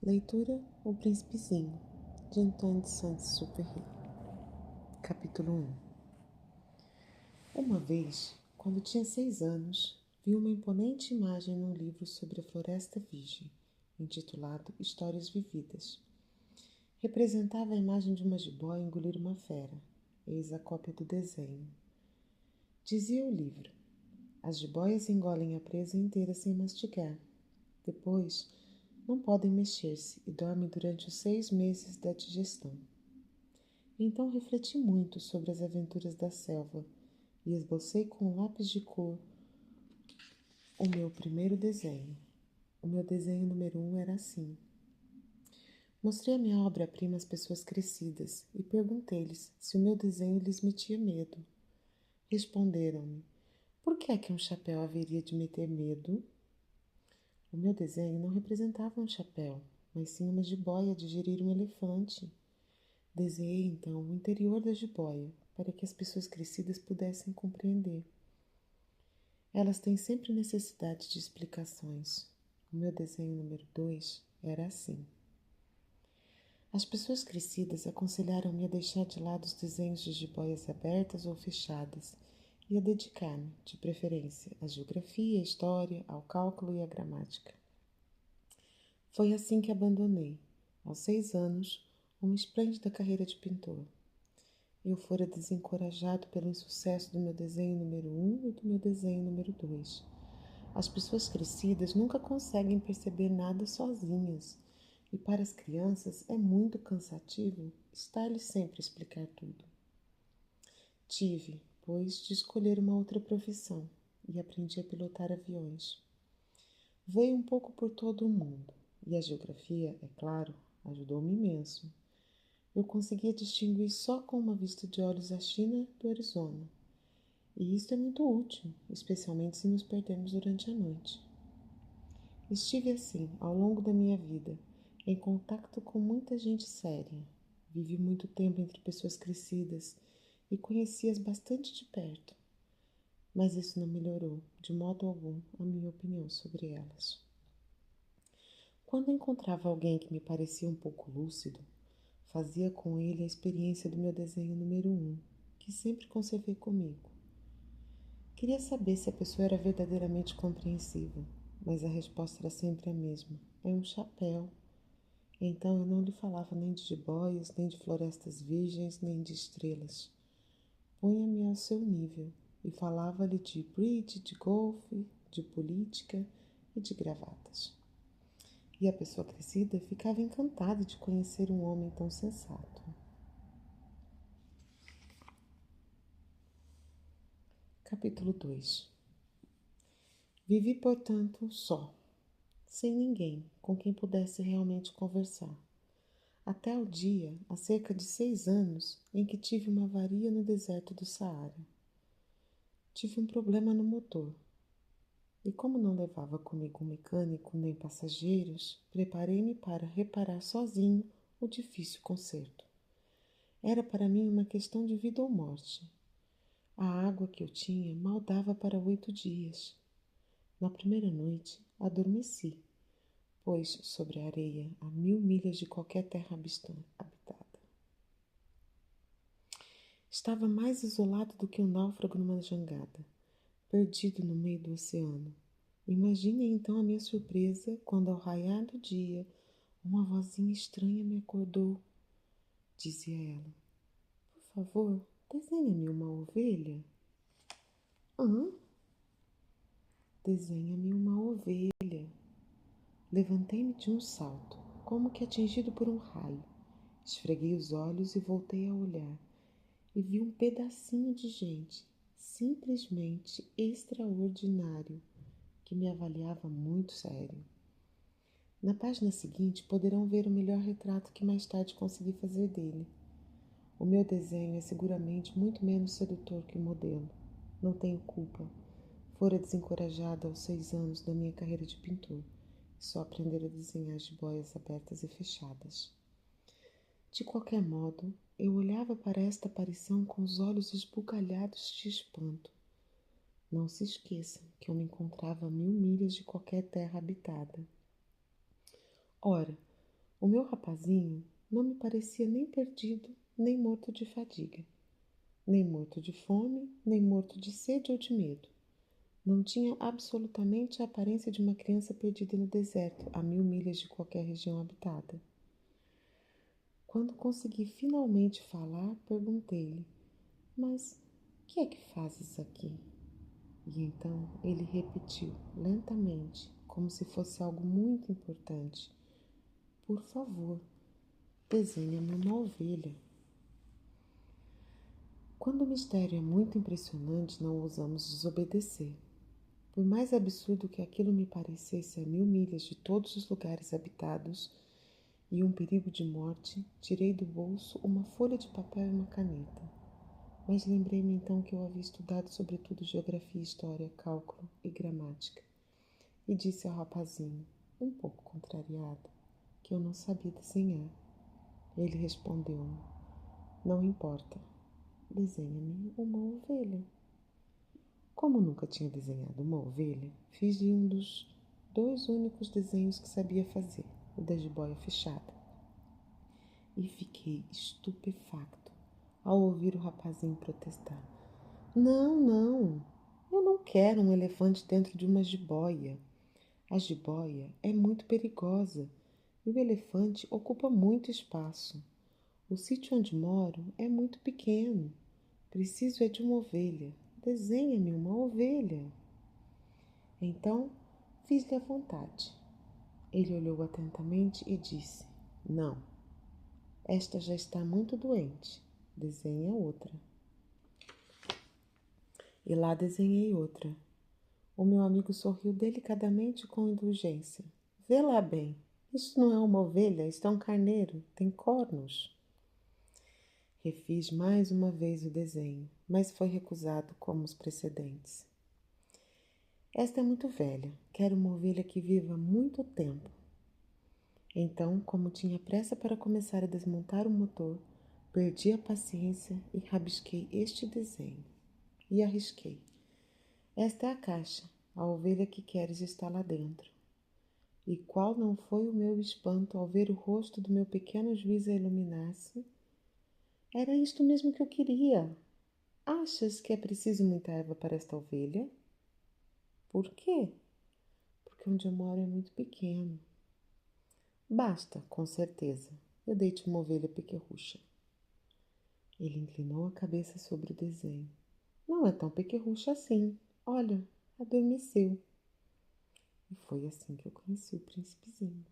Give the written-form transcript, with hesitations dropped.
Leitura O Príncipezinho, de Antoine de Saint-Exupéry. Capítulo 1. Uma vez, quando tinha 6 anos, vi uma imponente imagem num livro sobre a Floresta Virgem, intitulado Histórias Vividas. Representava a imagem de uma jiboia engolir uma fera, eis a cópia do desenho. Dizia o livro: as jiboias engolem a presa inteira sem mastigar. Depois, não podem mexer-se e dormem durante os 6 meses da digestão. Então refleti muito sobre as aventuras da selva e esbocei com um lápis de cor o meu primeiro desenho. O meu desenho número 1 era assim. Mostrei a minha obra-prima às pessoas crescidas e perguntei-lhes se o meu desenho lhes metia medo. Responderam-me: por que é que um chapéu haveria de meter medo? O meu desenho não representava um chapéu, mas sim uma jiboia a digerir um elefante. Desenhei então o interior da jiboia, para que as pessoas crescidas pudessem compreender. Elas têm sempre necessidade de explicações. O meu desenho número 2 era assim. As pessoas crescidas aconselharam-me a deixar de lado os desenhos de jiboias abertas ou fechadas e a dedicar-me, de preferência, à geografia, à história, ao cálculo e à gramática. Foi assim que abandonei, aos 6 anos, uma esplêndida carreira de pintor. Eu fora desencorajado pelo insucesso do meu desenho número 1 e do meu desenho número 2. As pessoas crescidas nunca conseguem perceber nada sozinhas, e para as crianças é muito cansativo estar-lhes sempre a explicar tudo. Tive, pois, de escolher uma outra profissão e aprendi a pilotar aviões. Voei um pouco por todo o mundo, e a geografia, é claro, ajudou-me imenso. Eu conseguia distinguir só com uma vista de olhos a China do Arizona. E isto é muito útil, especialmente se nos perdermos durante a noite. Estive assim, ao longo da minha vida, em contato com muita gente séria. Vivi muito tempo entre pessoas crescidas e conheci-as bastante de perto. Mas isso não melhorou, de modo algum, a minha opinião sobre elas. Quando encontrava alguém que me parecia um pouco lúcido, fazia com ele a experiência do meu desenho número 1, que sempre conservei comigo. Queria saber se a pessoa era verdadeiramente compreensiva, mas a resposta era sempre a mesma. É um chapéu. Então eu não lhe falava nem de jiboias, nem de florestas virgens, nem de estrelas. Punha-me ao seu nível e falava-lhe de bridge, de golfe, de política e de gravatas. E a pessoa crescida ficava encantada de conhecer um homem tão sensato. Capítulo 2. Vivi, portanto, só, sem ninguém com quem pudesse realmente conversar, até o dia, há cerca de 6 anos, em que tive uma avaria no deserto do Saara. Tive um problema no motor, e como não levava comigo um mecânico nem passageiros, preparei-me para reparar sozinho o difícil conserto. Era para mim uma questão de vida ou morte. A água que eu tinha mal dava para 8 dias. Na primeira noite, adormeci, pois sobre a areia, a 1000 milhas de qualquer terra habitada. Estava mais isolado do que um náufrago numa jangada, perdido no meio do oceano. Imagine então a minha surpresa quando, ao raiar do dia, uma vozinha estranha me acordou. Dizia ela: por favor, desenha-me uma ovelha. Hã? Desenha-me uma ovelha. Levantei-me de um salto, como que atingido por um raio. Esfreguei os olhos e voltei a olhar. E vi um pedacinho de gente, simplesmente extraordinário, que me avaliava muito sério. Na página seguinte poderão ver o melhor retrato que mais tarde consegui fazer dele. O meu desenho é seguramente muito menos sedutor que o modelo. Não tenho culpa. Fora desencorajada aos 6 anos da minha carreira de pintor e só aprender a desenhar jiboias abertas e fechadas. De qualquer modo, eu olhava para esta aparição com os olhos esbugalhados de espanto. Não se esqueçam que eu me encontrava a 1000 milhas de qualquer terra habitada. Ora, O meu rapazinho não me parecia nem perdido, nem morto de fadiga, nem morto de fome, nem morto de sede ou de medo. Não tinha absolutamente a aparência de uma criança perdida no deserto, a 1000 milhas de qualquer região habitada. Quando consegui finalmente falar, perguntei-lhe: Mas que é que fazes aqui? E então ele repetiu, lentamente, como se fosse algo muito importante: Por favor, desenha-me uma ovelha. Quando o mistério é muito impressionante, não ousamos desobedecer. Por mais absurdo que aquilo me parecesse a 1000 milhas de todos os lugares habitados e um perigo de morte, tirei do bolso uma folha de papel e uma caneta. Mas lembrei-me então que eu havia estudado sobretudo geografia, história, cálculo e gramática. E disse ao rapazinho, um pouco contrariado, que eu não sabia desenhar. Ele respondeu-me, não importa, desenha-me uma ovelha. Como nunca tinha desenhado uma ovelha, fiz-lhe um dos 2 únicos desenhos que sabia fazer, o da jiboia fechada. E fiquei estupefacto ao ouvir o rapazinho protestar. Não, não, eu não quero um elefante dentro de uma jiboia. A jiboia é muito perigosa e o elefante ocupa muito espaço. O sítio onde moro é muito pequeno. Preciso é de uma ovelha. Desenha-me uma ovelha. Então, fiz-lhe a vontade. Ele olhou atentamente e disse: Não, esta já está muito doente. Desenha outra. E lá desenhei outra. O meu amigo sorriu delicadamente com indulgência. Vê lá bem. Isso não é uma ovelha, isto é um carneiro. Tem cornos. Refiz mais uma vez o desenho, mas foi recusado como os precedentes. Esta é muito velha. Quero uma ovelha que viva muito tempo. Então, como tinha pressa para começar a desmontar o motor, perdi a paciência e rabisquei este desenho. E arrisquei. Esta é a caixa. A ovelha que queres está lá dentro. E qual não foi o meu espanto ao ver o rosto do meu pequeno juiz a iluminar-se? Era isto mesmo que eu queria. Achas que é preciso muita erva para esta ovelha? Por quê? Porque onde eu moro é muito pequeno. Basta, com certeza. Eu dei-te uma ovelha pequerrucha. Ele inclinou a cabeça sobre o desenho. Não é tão pequerrucha assim. Olha, adormeceu. E foi assim que eu conheci o príncipezinho.